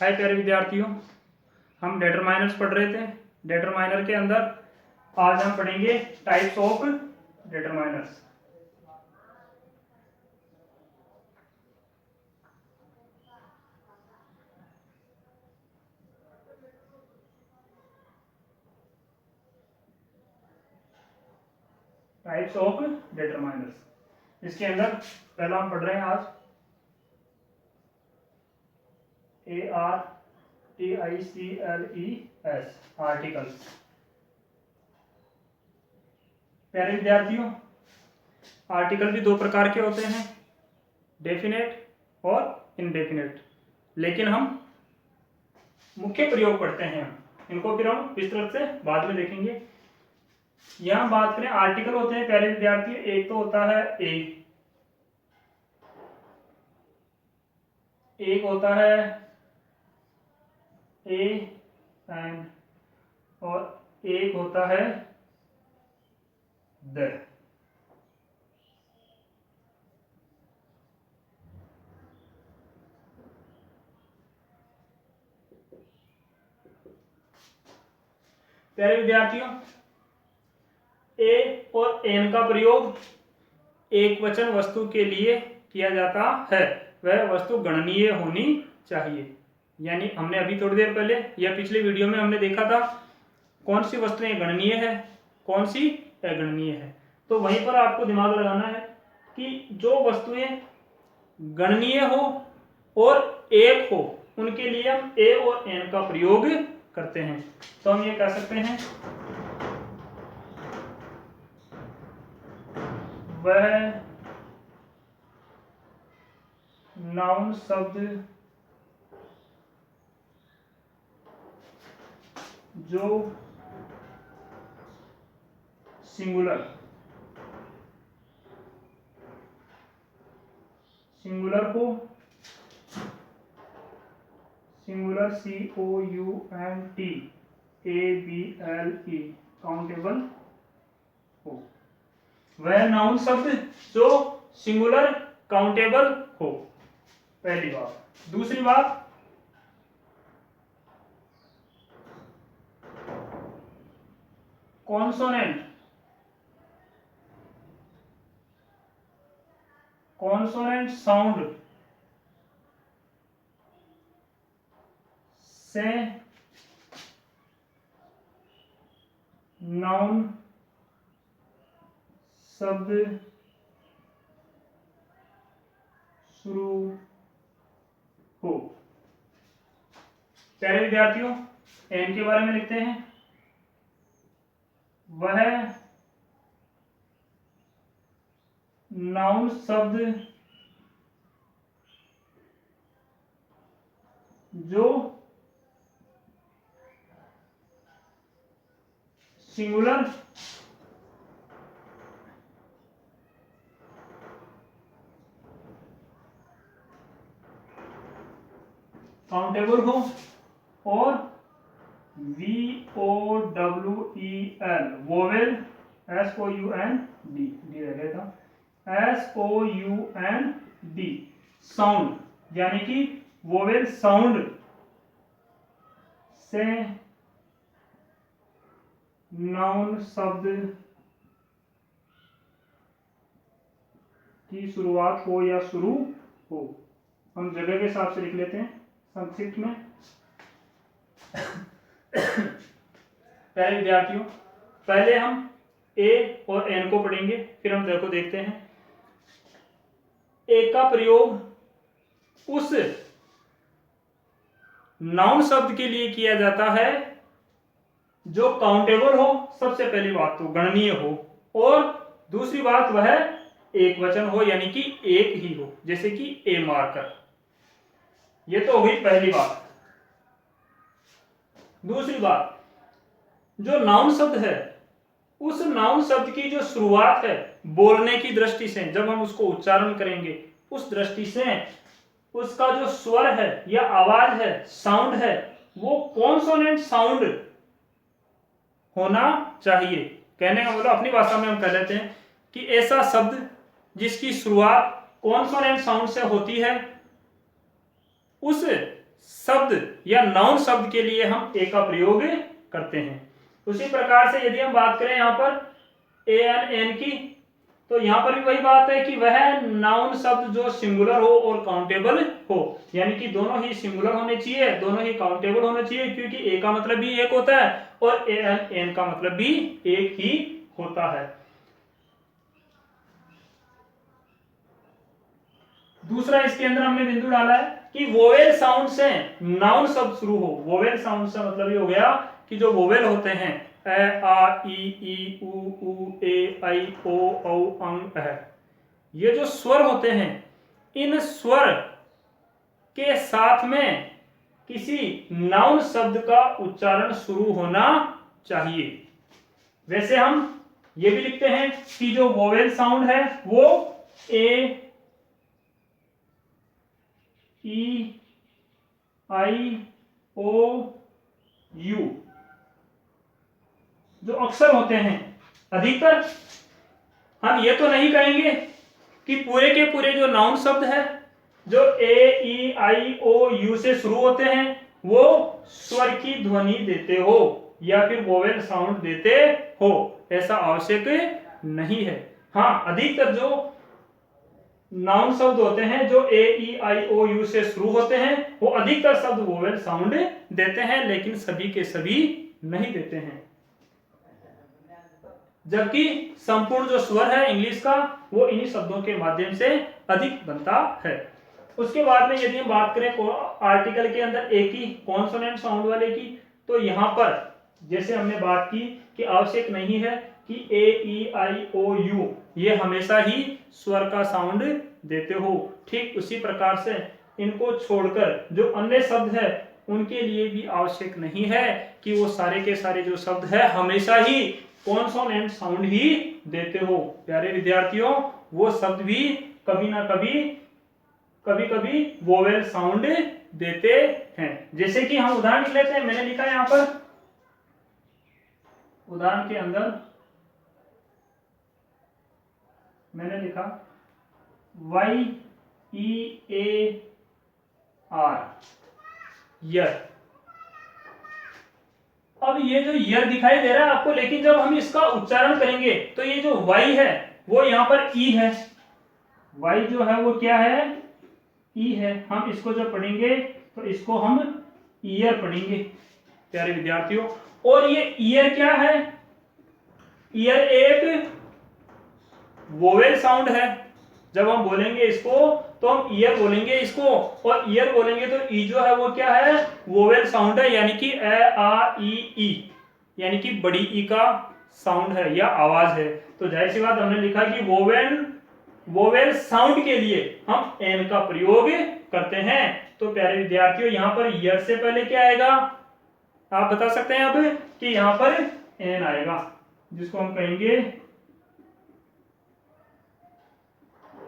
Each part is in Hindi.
हाय प्यारे विद्यार्थियों, हम डिटरमाइनर्स पढ़ रहे थे। डिटरमाइनर के अंदर आज हम पढ़ेंगे types of determiners. Types of determiners, इसके अंदर पहला हम पढ़ रहे हैं आज ARTICLES, आर्टिकल्स। प्यारे विद्यार्थियों, आर्टिकल भी दो प्रकार के होते हैं, डेफिनेट और इनडेफिनेट। लेकिन हम मुख्य प्रयोग पढ़ते हैं, इनको फिर हम विस्तृत से बाद में देखेंगे। यहां बात करें, आर्टिकल होते हैं प्यारे विद्यार्थियों, एक तो होता है एक होता है ए एंड, और एक होता है द। प्यारे विद्यार्थियों, ए और एन का प्रयोग एक वचन वस्तु के लिए किया जाता है। वह वस्तु गणनीय होनी चाहिए। यानी हमने अभी थोड़ी देर पहले या पिछले वीडियो में हमने देखा था कौन सी वस्तुएं गणनीय है, कौन सी अगणनीय है। तो वहीं पर आपको दिमाग लगाना है कि जो वस्तुएं गणनीय हो और एक हो, उनके लिए हम ए और एन का प्रयोग करते हैं। तो हम ये कह सकते हैं वह नाउन शब्द जो सिंगुलर हो, सिंगुलर COUNTABLE, काउंटेबल हो। वह नाउन शब्द जो सिंगुलर काउंटेबल हो, पहली बात। दूसरी बात, कॉन्सोनेंट साउंड से नाउन शब्द शुरू हो। प्यारे विद्यार्थियों, एन के बारे में लिखते हैं, वह नाउन शब्द जो सिंगुलर काउंटेबल हो, और VOWEL, वोवेल, SOUND, डी रह गया था, SOUND, साउंड, यानी कि वोवेल साउंड से नाउन शब्द की शुरुआत हो या शुरू हो। हम जगह के हिसाब से लिख लेते हैं संक्षिप्त में। पहले विद्यार्थियों, पहले हम ए और एन को पढ़ेंगे, फिर हम देखो देखते हैं। ए का प्रयोग उस नाउन शब्द के लिए किया जाता है जो काउंटेबल हो, सबसे पहली बात तो गणनीय हो, और दूसरी बात वह एक वचन हो, यानी कि एक ही हो, जैसे कि ए मार्कर। ये तो हो गई पहली बात। दूसरी बात, जो नाउन शब्द है, उस नाउन शब्द की जो शुरुआत है बोलने की दृष्टि से, जब हम उसको उच्चारण करेंगे उस दृष्टि से उसका जो स्वर है या आवाज है, साउंड है, वो कॉन्सोनेंट साउंड होना चाहिए। कहने का मतलब अपनी भाषा में हम कह लेते हैं कि ऐसा शब्द जिसकी शुरुआत कॉन्सोनेंट साउंड से होती है, उस शब्द या नाउन शब्द के लिए हम ए का प्रयोग करते हैं। उसी प्रकार से यदि हम बात करें यहाँ पर एन की, तो यहाँ पर भी वही बात है कि वह नाउन शब्द जो सिंगुलर हो और काउंटेबल हो, यानी कि दोनों ही सिंगुलर होने चाहिए, दोनों ही काउंटेबल होने चाहिए, क्योंकि ए का मतलब भी एक होता है और एन का मतलब भी एक ही होता है। दूसरा इसके अंदर हमने बिंदु डाला है कि वोवेल साउंड से नाउन शब्द शुरू हो। वोवेल साउंड से मतलब ये हो गया कि जो वोवेल होते हैं ए आ ई उ ए आई ओ औ अंग है, ये जो स्वर होते हैं, इन स्वर के साथ में किसी नाउन शब्द का उच्चारण शुरू होना चाहिए। वैसे हम ये भी लिखते हैं कि जो वोवेल साउंड है वो ए ई आई ओ यू जो अक्षर होते हैं, अधिकतर हम ये तो नहीं कहेंगे कि पूरे के पूरे जो नाउन शब्द है जो ए ई आई ओ यू से शुरू होते हैं वो स्वर की ध्वनि देते हो या फिर वोवेल साउंड देते हो, ऐसा आवश्यक नहीं है। हाँ, अधिकतर जो नाउन शब्द होते हैं जो ए ई आई ओ यू से शुरू होते हैं वो अधिकतर शब्द वोवेल साउंड देते हैं, लेकिन सभी के सभी नहीं देते हैं। जबकि संपूर्ण जो स्वर है इंग्लिश का वो इन्हीं शब्दों के माध्यम से अधिक बनता है। उसके बाद में यदि हम बात करें आर्टिकल के अंदर ए की कॉन्सोनेंट साउंड वाले की, तो यहाँ पर जैसे हमने बात की कि आवश्यक नहीं है कि ए ई आई ओ यू ये हमेशा ही स्वर का साउंड देते हो। ठीक उसी प्रकार से इनको छोड़कर जो अन्य शब्द है उनके लिए भी आवश्यक नहीं है कि वो सारे के सारे जो शब्द है हमेशा ही कॉन्सोनेंट साउंड ही देते हो। प्यारे विद्यार्थियों, वो शब्द भी कभी ना कभी कभी वोवेल साउंड देते हैं। जैसे कि हम उदाहरण लिख लेते हैं, मैंने लिखा यहाँ पर उदाहरण के अंदर मैंने लिखा वाई ई ए आर, यर। अब ये जो यर दिखाई दे रहा है आपको, लेकिन जब हम इसका उच्चारण करेंगे तो ये जो वाई है वो यहाँ पर ई है, वाई जो है वो क्या है, ई है। हम इसको जब पढ़ेंगे तो इसको हम ईयर पढ़ेंगे प्यारे विद्यार्थियों। और ये ईयर क्या है, ईयर एक वोवेल साउंड है। जब हम बोलेंगे इसको तो हम ईयर बोलेंगे इसको, और ईयर बोलेंगे तो ई जो है वो क्या है, वोवेल साउंड है, यानी कि ए आ ई, यानी कि बड़ी ई का साउंड है या आवाज है। तो जाहिर सी बात हमने लिखा कि वोवेल साउंड के लिए हम एन का प्रयोग करते हैं। तो प्यारे विद्यार्थियों, यहाँ पर ईयर से पहले क्या आएगा, आप बता सकते हैं अब कि यहाँ पर एन आएगा, जिसको हम कहेंगे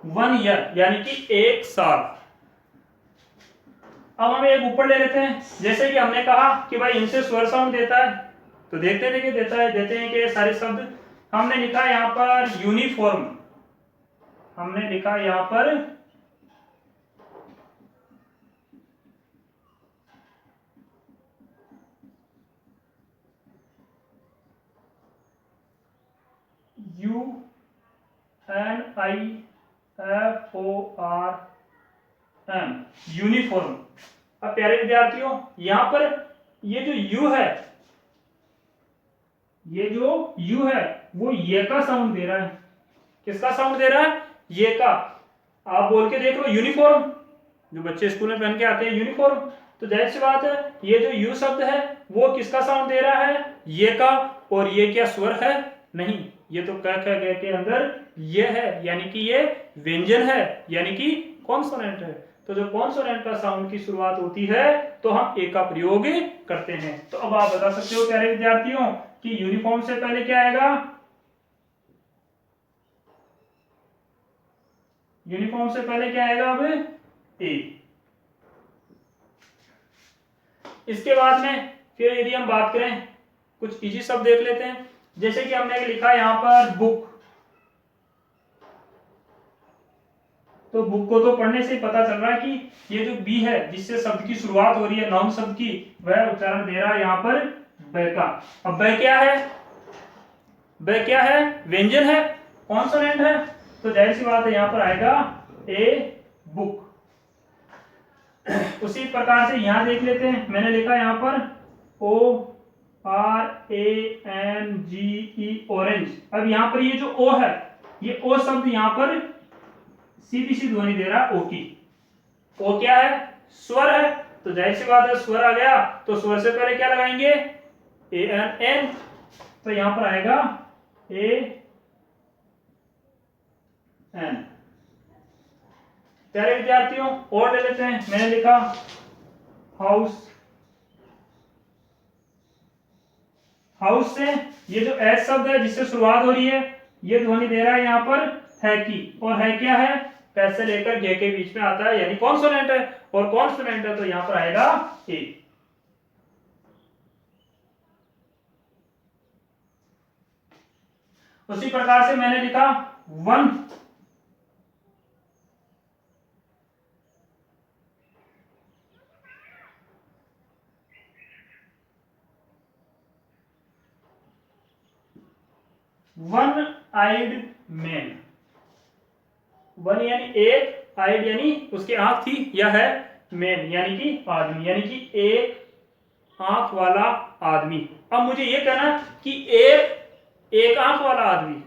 1 ईयर, यानी कि 1 साल। अब हम एक ऊपर ले लेते हैं, जैसे कि हमने कहा कि भाई इनसे स्वर साउंड देता है, तो देखते देते हैं कि सारे शब्द हमने लिखा यहाँ पर यूनिफॉर्म, हमने लिखा यहाँ पर UNIFORM, यूनिफॉर्म। अब प्यारे विद्यार्थियों, यहां पर ये जो यू है, ये जो यू है वो ये का साउंड दे रहा है। किसका साउंड दे रहा है, ये का। आप बोल के देख लो यूनिफॉर्म, जो बच्चे स्कूल में पहन के आते हैं यूनिफॉर्म। तो जाहिर सी बात है ये जो यू शब्द है वो किसका साउंड दे रहा है, ये का। और ये क्या स्वर है, नहीं, ये तो क के अंदर ये है, यानी कि ये व्यंजन है, यानी कि कॉन्सोनेंट है। तो जो कॉन्सोनेंट का साउंड की शुरुआत होती है तो हम ए का प्रयोग करते हैं। तो अब आप बता सकते हो प्यारे विद्यार्थियों कि यूनिफॉर्म से पहले क्या आएगा, यूनिफॉर्म से पहले क्या आएगा, अब ए। इसके बाद में फिर यदि हम बात करें, कुछ इजी शब्द देख लेते हैं। जैसे कि हमने लिखा यहां पर बुक, तो बुक को तो पढ़ने से ही पता चल रहा है कि ये जो बी है जिससे शब्द की शुरुआत हो रही है नाउन शब्द की, वह उच्चारण दे रहा है यहाँ पर ब का। अब ब क्या है? ब क्या है? व्यंजन है, कॉन्सोनेंट है, तो जाहिर सी बात है यहाँ पर आएगा ए बुक। उसी प्रकार से यहां देख लेते हैं, मैंने लिखा यहाँ पर ORANGE ऑरेंज। अब यहाँ पर ये जो ओ है, ये ओ शब्द यहाँ पर सीधी सी ध्वनि दे रहा है ओ की। ओ क्या है? स्वर है, तो जाहिर सी बात है स्वर आ गया, तो स्वर से पहले क्या लगाएंगे? AN, तो यहां पर आएगा AN। प्यारे विद्यार्थियों और ले लेते हैं, मैंने लिखा हाउस। हाउस से ये जो एच शब्द है जिससे शुरुआत हो रही है, ये ध्वनि दे रहा है यहाँ पर है की। और है क्या है? पैसे लेकर गे के बीच में आता है, यानी कॉन्सोनेंट है, और कॉन्सोनेंट है तो यहां पर आएगा ए। उसी प्रकार से मैंने लिखा one. One eyed man. One यानी एक, आइड यानी उसकी आंख थी, यह है मैन यानी कि आदमी, यानी कि एक आंख वाला आदमी। अब मुझे यह कहना कि एक आंख वाला आदमी,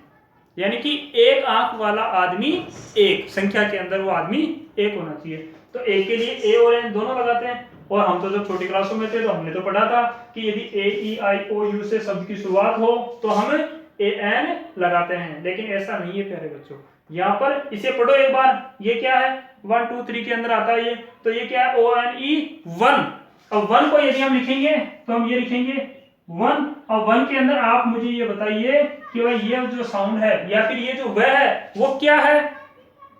यानी कि एक आंख वाला आदमी, एक संख्या के अंदर वो आदमी एक होना चाहिए। तो एक के लिए ए और एन दोनों लगाते हैं। और हम तो जब छोटी क्लासों में थे तो हमने तो पढ़ा था कि यदि AEIOU से शब्द की शुरुआत हो तो हम AN लगाते हैं, लेकिन ऐसा नहीं है प्यारे बच्चों। यहाँ पर इसे पढ़ो एक बार, ये क्या है? 1 2 3 के अंदर आता है ये, तो ये क्या है? ONE, one. अब वन को यदि हम लिखेंगे तो हम ये लिखेंगे वन। और वन के अंदर आप मुझे ये बताइए कि भाई ये जो साउंड है या फिर ये जो वह है वो क्या है?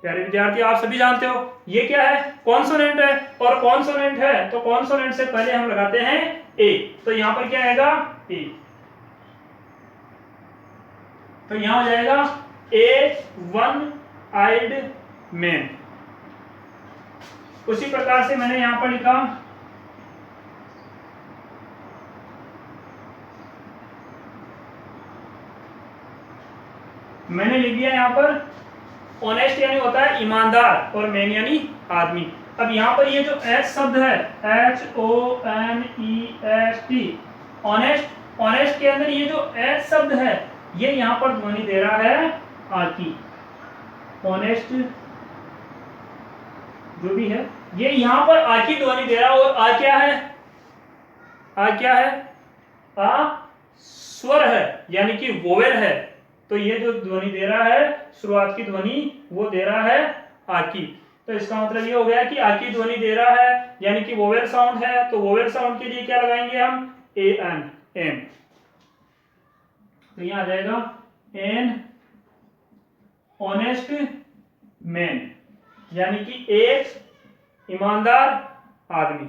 प्यारे विद्यार्थी आप सभी जानते हो ये क्या है? कॉन्सोनेंट है, और कॉन्सोनेंट है तो कॉन्सोनेंट से पहले हम लगाते हैं ए, तो यहां पर क्या आएगा? ए। तो यहां हो जाएगा ए वन आइड मैन। उसी प्रकार से मैंने यहां पर लिखा मैंने लिख दिया यहां पर ऑनेस्ट यानी होता है ईमानदार, और मैन यानी आदमी। अब यहां पर ये जो एच शब्द है, HONEST, ऑनेस्ट, ऑनेस्ट के अंदर ये जो एच शब्द है ये यहां पर ध्वनि दे रहा है आ की। ऑनेस्ट जो भी है ये यहां पर आ की ध्वनि दे रहा है, और आ क्या है? आ क्या है? आ स्वर है, यानी कि वोवेल है। तो ये जो ध्वनि दे रहा है शुरुआत की ध्वनि वो दे रहा है आ की। तो इसका मतलब ये हो गया कि आ की ध्वनि दे रहा है यानी कि वोवेल साउंड है, तो वोवेल साउंड के लिए क्या लगाएंगे हम? AN, an. तो यहां आ जाएगा एन ऑनेस्ट मैन, यानी कि एक ईमानदार आदमी।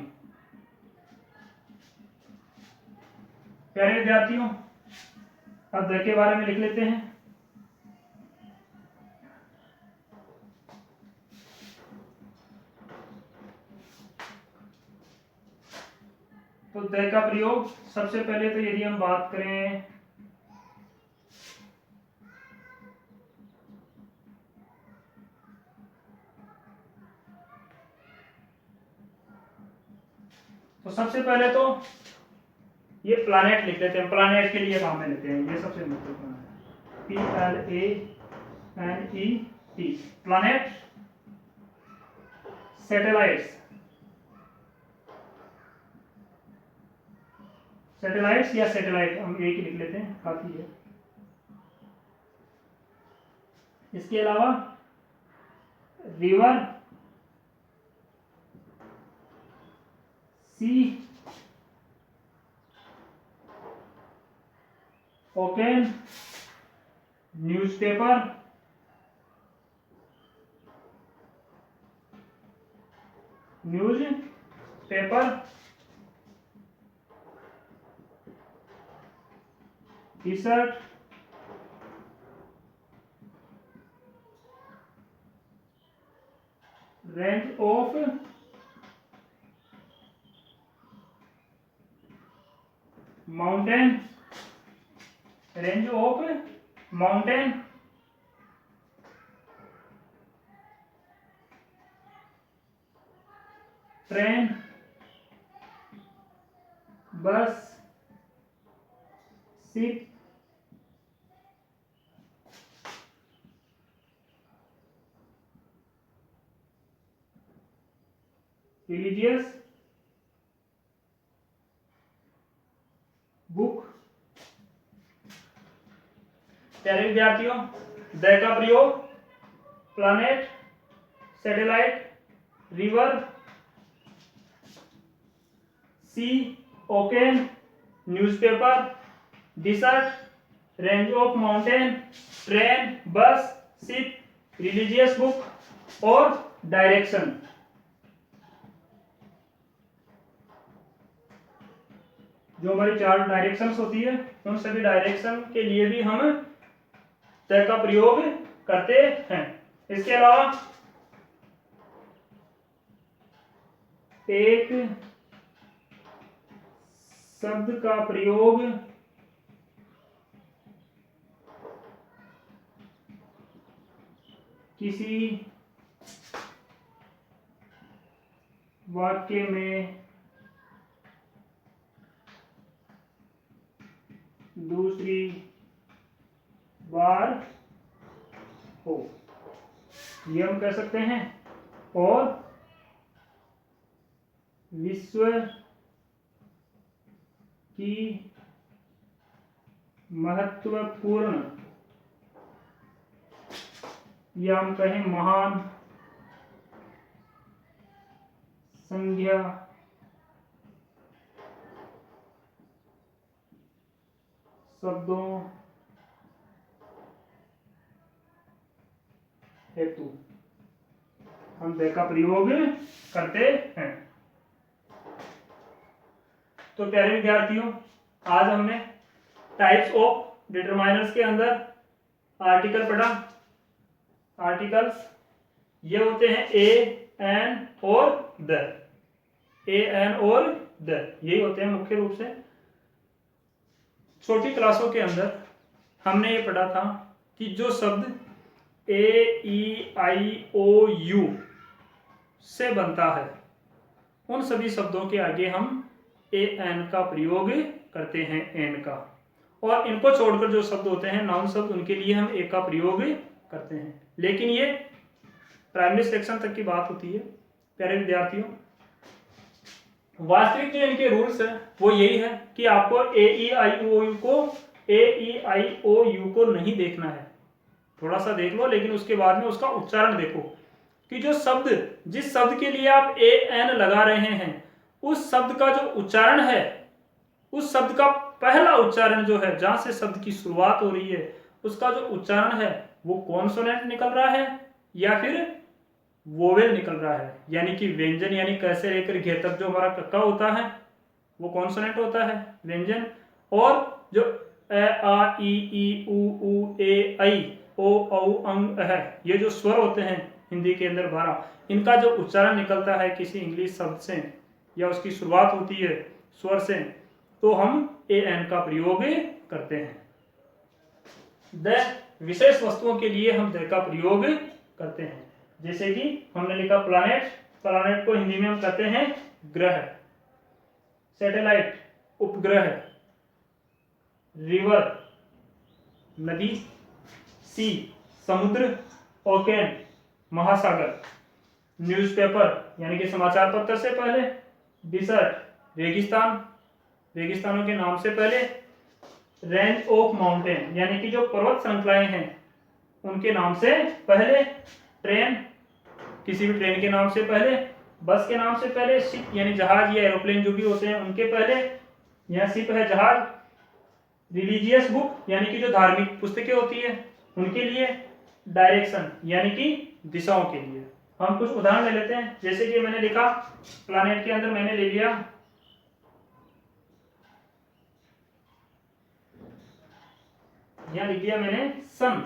प्यारे विद्यार्थियों अब द के बारे में लिख लेते हैं। तो द का प्रयोग सबसे पहले तो यदि हम बात करें तो सबसे पहले तो ये प्लानेट लिख लेते हैं। प्लानेट के लिए काम में लेते हैं, ये सबसे महत्वपूर्ण है। PLANET, planet. सैटेलाइट्स, सैटेलाइट्स या सैटेलाइट हम एक ही लिख लेते हैं, काफी है। इसके अलावा river, sea, ocean, newspaper, news paper, T shirt, range of mountain, range of mountain, train, bus, ship, religious book. प्यारे विद्यार्थियों, द का प्रयोग planet, satellite, river, sea, ocean, newspaper, desert, range of mountain, train, bus, ship, religious book और डायरेक्शन। जो हमारी 4 डायरेक्शंस होती है उन सभी डायरेक्शन के लिए भी हम द का प्रयोग करते हैं। इसके अलावा एक शब्द का प्रयोग किसी वाक्य में दूसरी बार हो, ये हम कह सकते हैं। और विश्व की महत्वपूर्ण या हम कहें महान संज्ञा शब्दों हेतु हम द का प्रयोग करते हैं। तो प्यारे विद्यार्थियों, आज हमने टाइप्स ऑफ डिटरमाइनर्स के अंदर आर्टिकल पढ़ा। आर्टिकल्स ये होते हैं ए, एन और द। ए, एन और द यही होते हैं मुख्य रूप से। छोटी क्लासों के अंदर हमने ये पढ़ा था कि जो शब्द ए, ई, आई, ओ, यू से बनता है उन सभी शब्दों के आगे हम ए, एन का प्रयोग करते हैं, एन का। और इनको छोड़कर जो शब्द होते हैं नाउन शब्द, उनके लिए हम ए का प्रयोग करते हैं। लेकिन ये प्राइमरी सेक्शन तक की बात होती है। प्यारे विद्यार्थियों, वास्तविक जो इनके रूल्स है वो यही है कि आपको ए, ई, आई, ओ, यू को ए, ई, आई, ओ, यू को नहीं देखना है। थोड़ा सा देख लो, लेकिन उसके बाद में उसका उच्चारण देखो कि जो शब्द, जिस शब्द के लिए आप ए, एन लगा रहे हैं, उस शब्द का जो उच्चारण है, उस शब्द का पहला उच्चारण जो है, जहां से शब्द की शुरुआत हो रही है, उसका जो उच्चारण है वो कॉन्सोनेंट निकल रहा है या फिर वोवेल निकल रहा है। यानी कि व्यंजन, यानी कैसे लेकर घे तक जो हमारा कक्का होता है वो कॉन्सोनेंट होता है, व्यंजन। और जो ए, आ, ई, उ, ए, ऐ, ओ, औ, अंग, है, ये जो स्वर होते हैं हिंदी के अंदर 12, इनका जो उच्चारण निकलता है किसी इंग्लिश शब्द से या उसकी शुरुआत होती है स्वर से, तो हम ए, एन का प्रयोग करते हैं। द विशेष वस्तुओं के लिए हम द का प्रयोग करते हैं। जैसे कि हमने लिखा प्लैनेट, प्लैनेट को हिंदी में हम कहते हैं ग्रह। सैटेलाइट उपग्रह, रिवर नदी, सी समुद्र, ओकेन महासागर, न्यूज़पेपर यानी कि समाचार पत्र से पहले, डिसर्ट रेगिस्तान, रेगिस्तानों के नाम से पहले, रेंज ऑफ माउंटेन यानी कि जो पर्वत श्रृंखलाएं हैं उनके नाम से पहले, ट्रेन किसी भी ट्रेन के नाम से पहले, बस के नाम से पहले, शिप यानी जहाज या एरोप्लेन जो भी होते हैं उनके पहले, यहाँ शिप है जहाज, रिलीजियस बुक यानी कि जो धार्मिक पुस्तकें होती है उनके लिए, डायरेक्शन यानी कि दिशाओं के लिए। हम कुछ उदाहरण ले लेते हैं। जैसे कि मैंने लिखा प्लैनेट के अंदर मैंने ले लिया यहां लिख दिया मैंने सन,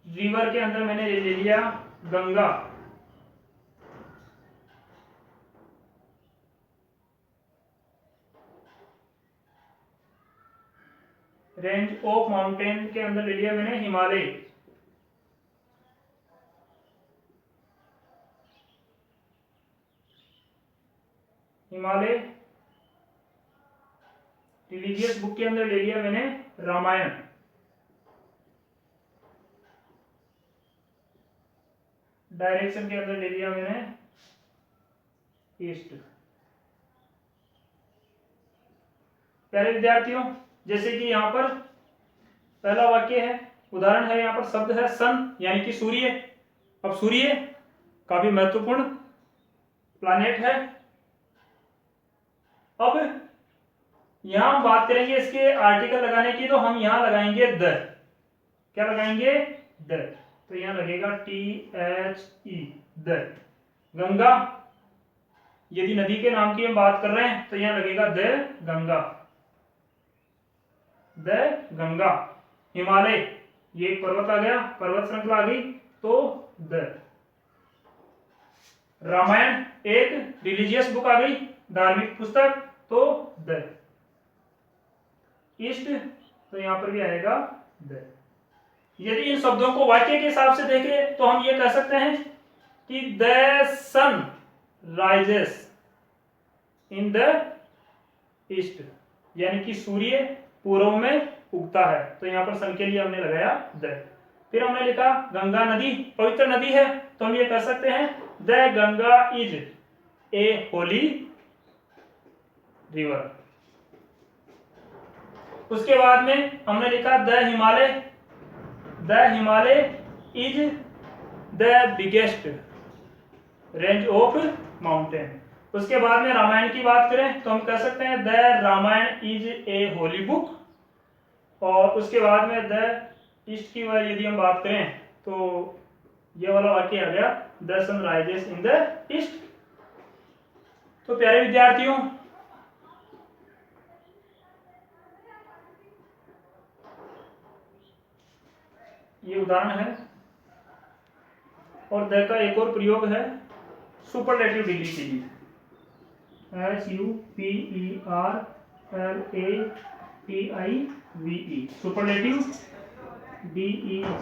रिवर के अंदर मैंने ले लिया गंगा। रेंज ऑफ माउंटेन के अंदर ले लिया मैंने हिमालय। हिमालय। रिलीजियस बुक के अंदर ले लिया मैंने रामायण। डायरेक्शन के अंदर ले लिया मैंने ईस्ट। प्यारे विद्यार्थियों, जैसे कि यहाँ पर पहला वाक्य है, उदाहरण है, यहाँ पर शब्द है सन यानी कि सूर्य। अब सूर्य काफी महत्वपूर्ण प्लैनेट है। अब यहां हम बात करेंगे इसके आर्टिकल लगाने की, तो हम यहां लगाएंगे द। क्या लगाएंगे? द। तो यहां लगेगा THE, द। गंगा, यदि नदी के नाम की हम बात कर रहे हैं तो यहां लगेगा द गंगा, द गंगा। हिमालय, ये एक पर्वत आ गया, पर्वत श्रृंखला आ गई, तो द। रामायण एक रिलीजियस बुक आ गई, धार्मिक पुस्तक, तो द। ईस्ट, तो यहां पर भी आएगा द। यदि इन शब्दों को वाक्य के हिसाब से देखें तो हम ये कह सकते हैं कि the sun rises in the east, यानी कि सूर्य पूर्व में उगता है। तो यहां पर सन के लिए हमने लगाया द। फिर हमने लिखा गंगा नदी पवित्र नदी है, तो हम ये कह सकते हैं the Ganga is a Holi river. उसके बाद में हमने लिखा the Himalaya, the Himalaya is the biggest range of mountain. उसके बाद में रामायण की बात करें तो हम कह सकते हैं the Ramayana is a holy book. और उसके बाद में द ईस्ट की यदि हम बात करें तो ये वाला वाक्य आ गया the sun rises in the east. तो प्यारे विद्यार्थियों, ये उदाहरण है। और द का एक और प्रयोग है सुपरलेटिव डिग्री के लिए, SUPERLATIVE, सुपरलेटिव DEGREE।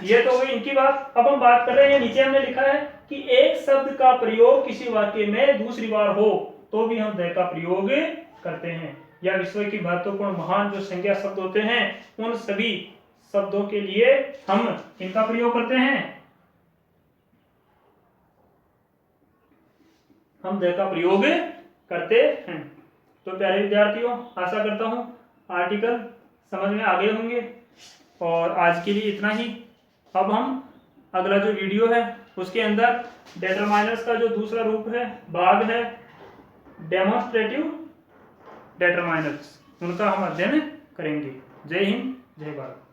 ये तो हुई इनकी बात। अब हम बात कर रहे हैं, नीचे हमने लिखा है कि एक शब्द का प्रयोग किसी वाक्य में दूसरी बार हो तो भी हम द का प्रयोग करते हैं, या विश्व की महत्वपूर्ण महान जो संज्ञा शब्द होते हैं उन सभी शब्दों के लिए हम इनका प्रयोग करते हैं, हम द का प्रयोग करते हैं। तो प्यारे विद्यार्थियों, आशा करता हूं आर्टिकल समझ में आ गए होंगे। और आज के लिए इतना ही। अब हम अगला जो वीडियो है उसके अंदर डेटरमाइनर्स का जो दूसरा रूप है, भाग है डेमोन्स्ट्रेटिव डेटरमाइनर्स, उनका हम अध्ययन करेंगे। जय हिंद, जय भारत।